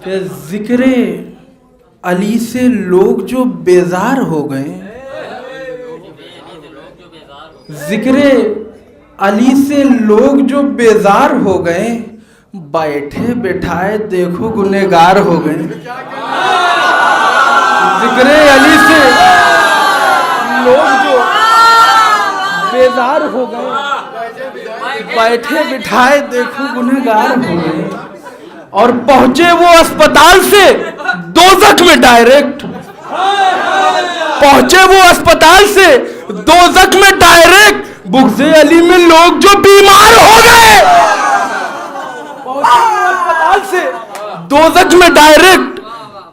कि जिक्र अली से लोग जो बेजार हो गए, जिक्र अली से लोग जो बेजार हो गए, बैठे बैठाए देखो गुनहगार हो गए। जिक्र अली से लोग जो बेजार हो गए, बैठे बिठाए देखो गुनहगार हो गए। और पहुंचे वो अस्पताल से दोज़ख में डायरेक्ट, पहुंचे वो अस्पताल से दोज़ख में डायरेक्ट। बुग़्ज़े अली में लोग जो बीमार हो गए, पहुंचे वो अस्पताल से दोज़ख में डायरेक्ट।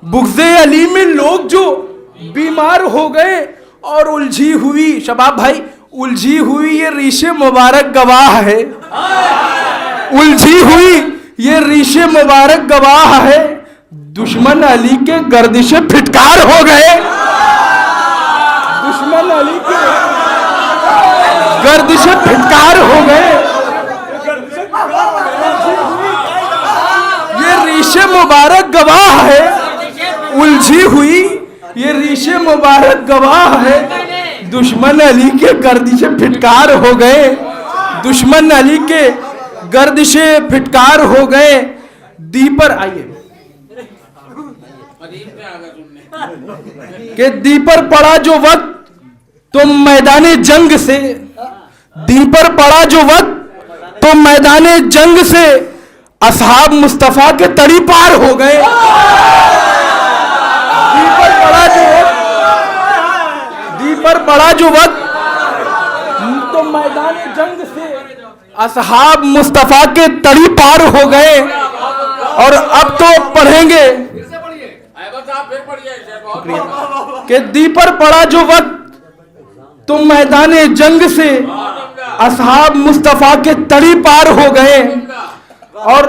बुग़्ज़े अली में लोग जो बीमार हो गए। और उलझी हुई शबाब भाई, उलझी हुई ये रीशे मुबारक गवाह है, उलझी हुई ये रीशे मुबारक गवाह है। दुश्मन अली के गर्दिशे फिटकार हो गए, दुश्मन अली के गर्दिशे फिटकार हो गए। ये रीशे मुबारक गवाह है, उलझी हुई ये रीशे मुबारक गवाह है। दुश्मन अली के गर्दिशे फिटकार हो गए, दुश्मन अली के गर्दिशे फिटकार हो गए। दी पर आइए कि दी पर पड़ा जो वक्त तो मैदाने जंग से, दी पर पड़ा जो वक्त तो मैदाने जंग से असहाब मुस्तफा के तड़ी पार हो गए। दी पर पड़ा जो वक्त, दी पर पड़ा जो वक्त तो मैदाने जंग से असहाब मुस्तफा के तड़ी पार हो गए। और अब तो पढ़ेंगे कि दी पर पड़ा जो वक्त तो मैदाने जंग से असहाब मुस्तफा के तड़ी पार हो गए। और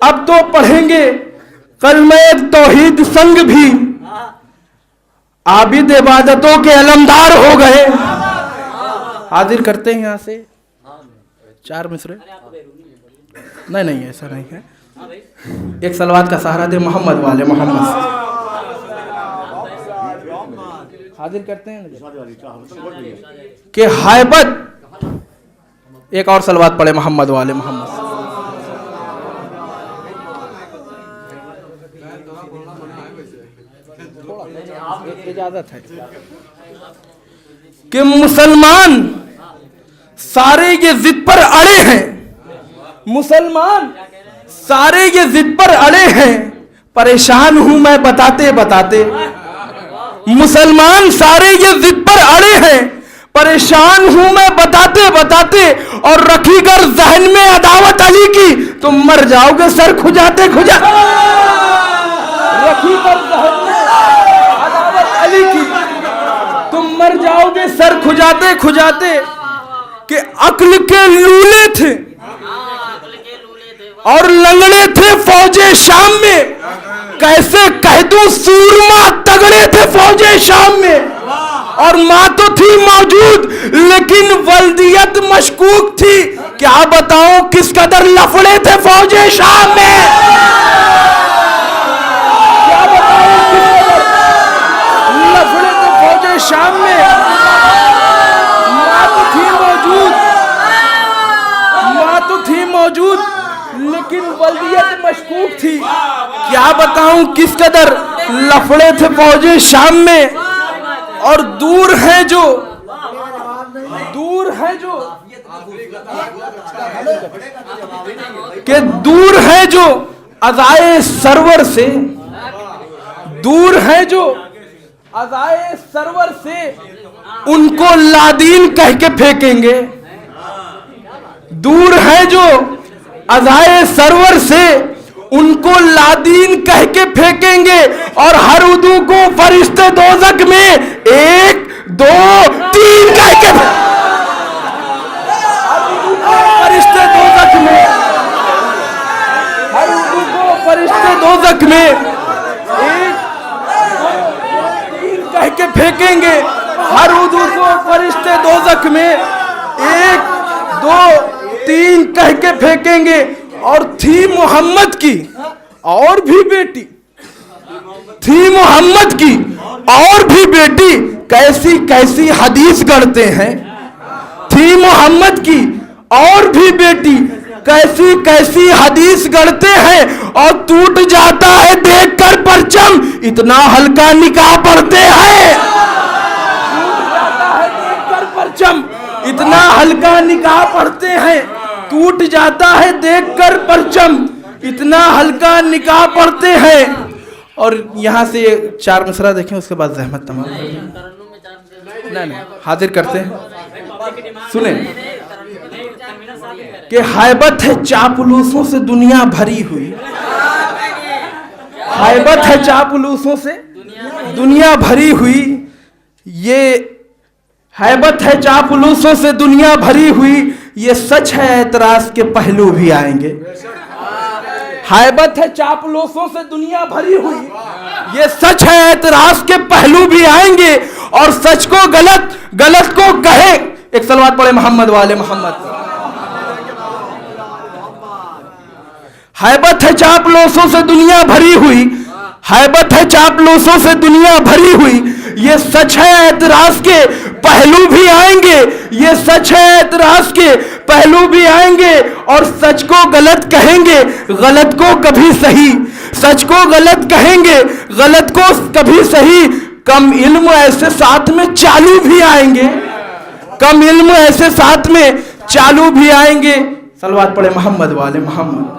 अब तो पढ़ेंगे कलमे तौहीद संग भी आबिद इबादतों के अलमदार हो गए। हाजिर करते हैं यहां से 4 मिसरे। नहीं ऐसा नहीं है। एक सलवात का सहारा दे मोहम्मद वाले मोहम्मद। हाजिर करते हैं कि हायबत। एक और सलवात पढ़े मोहम्मद वाले मोहम्मद। इजाजत है कि मुसलमान सारे ये जिद पर अड़े हैं, मुसलमान सारे ये जिद पर अड़े हैं। परेशान हूं मैं बताते बताते, मुसलमान सारे ये जिद पर अड़े हैं। परेशान हूं मैं बताते बताते। और रखी कर जहन में अदावत अली की तुम मर जाओगे सर खुजाते खुजाते। रखी कर जहन में अदावत अली की तुम मर जाओगे सर खुजाते खुजाते। कि अक्ल के लूले थे और लंगड़े थे फौजे शाम में। कैसे कह दूं सूरमा तगड़े थे फौजे शाम में। और मां तो थी मौजूद लेकिन वल्दियत मशकूक थी। क्या बताऊं किस कदर लफड़े थे फौजे शाम में। क्या बताऊं किस कदर लफड़े थे फौजे शाम में। मां तो थी मौजूद, मां तो थी मौजूद लेकिन वल्दियत मशकूक थी। क्या बताऊं किस कदर लफड़े थे फौजे शाम में। और दूर है जो, दूर है जो कि दूर है जो अज़ाए सरवर से, दूर है जो अज़ाए सरवर से उनको लादीन कह के फेंकेंगे। दूर है जो अज़ाए सरवर से उनको लादीन कह के फेंकेंगे। और हर उदू को फरिश्ते दोज़ख में 1 2 3 कह के फरिश्ते दोज़ख में, हर उदू को फरिश्ते दोज़ख में 1 2 3 कह के फेंकेंगे। हर उदू को फरिश्ते दोज़ख में 1 2 3 कह के फेंकेंगे। और थी मोहम्मद की, और भी बेटी थी मोहम्मद की, और भी बेटी कैसी कैसी हदीस गढ़ते हैं। थी मोहम्मद की और भी बेटी कैसी कैसी हदीस गढ़ते हैं, और टूट जाता है देखकर परचम, इतना हल्का निकाह पढ़ते हैं। टूट जाता है देखकर परचम, इतना हल्का निकाह पढ़ते हैं। टूट जाता है देखकर परचम, इतना हल्का निकाह पढ़ते हैं। और यहाँ से 4 मिसरा देखें, उसके बाद जहमत तमाम नहीं हाजिर करते हैं। सुने कि हैबत है चापलूसों से दुनिया भरी हुई, हैबत है चापलूसों से दुनिया भरी हुई, ये हैबत है चापलूसों से दुनिया भरी हुई, ये सच है एतराज के पहलू भी आएंगे। हैबत है चापलूसों से दुनिया भरी हुई, ये सच है एतराज के पहलू भी आएंगे, और सच को गलत, गलत को कहे। एक सलवात पढ़े मोहम्मद वाले मोहम्मद। हैबत है चापलूसों से दुनिया भरी हुई, हैबत है चापलूसों से दुनिया भरी हुई, ये सच है एतराज के पहलू भी आएंगे, ये सच है एतराज के पहलू भी आएंगे, और सच को गलत कहेंगे, गलत को कभी सही, सच को गलत कहेंगे, गलत को कभी सही। कम इल्म ऐसे साथ में चालू भी आएंगे, कम इल्म ऐसे साथ में चालू भी आएंगे। सलवात पढ़े मोहम्मद वाले मोहम्मद।